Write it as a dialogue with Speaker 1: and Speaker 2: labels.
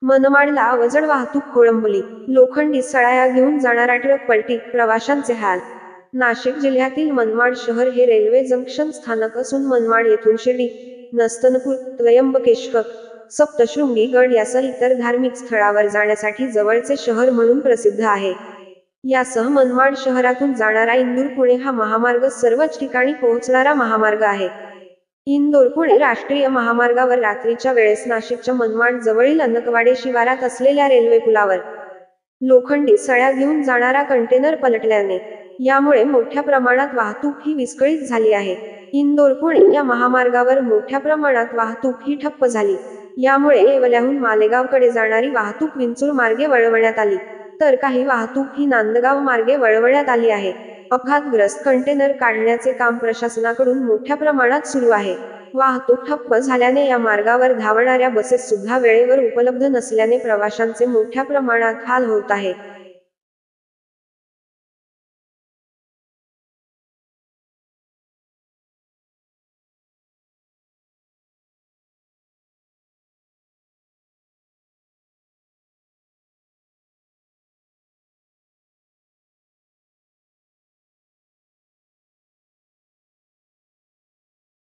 Speaker 1: मनमाडला अवजड वाहतूक खोळंबली. लोखंडी सळाया घेऊन जाणारा ट्रक पलटी, प्रवाशांचे हाल. नाशिक जिल्ह्यातील मनमाड शहर हे रेल्वे जंक्शन स्थानक असून मनमाड येथून शिर्डी, नस्तनपूर, त्र्यंबकेश्वर, सप्तशृंगी गड यासह इतर धार्मिक स्थळावर जाण्यासाठी जवळचे शहर म्हणून प्रसिद्ध आहे. यासह मनमाड शहरातून जाणारा इंदूर पुणे हा महामार्ग सर्वच ठिकाणी पोहोचणारा महामार्ग आहे. इंदोर पुणे राष्ट्रीय महामार्गावर रात्रीच्या वेळेस नाशिकच्या मनमाड जवळील अनकवाडे शिवारात असलेल्या रेल्वे पुलावर लोखंडी सळ्या घेऊन जाणारा कंटेनर पलटल्याने यामुळे मोठ्या प्रमाणात वाहतूक ही विस्कळीत झाली आहे. इंदोर पुणे या महामार्गावर मोठ्या प्रमाणात वाहतूक ही ठप्प झाली. यामुळे येवल्याहून मालेगावकडे जाणारी वाहतूक विंचूर मार्गे वळवण्यात आली, तर काही वाहतूक ही नांदगाव मार्गे वळवण्यात आली आहे. अपघातग्रस्त कंटेनर काढण्याचे काम प्रशासनाकडून मोठ्या प्रमाणात सुरू आहे. वाहतूक ठप्प झाल्याने या मार्गावर धावणाऱ्या बसेस सुद्धा वेळेवर उपलब्ध नसल्याने प्रवाशांचे मोठ्या प्रमाणात हाल होत आहे.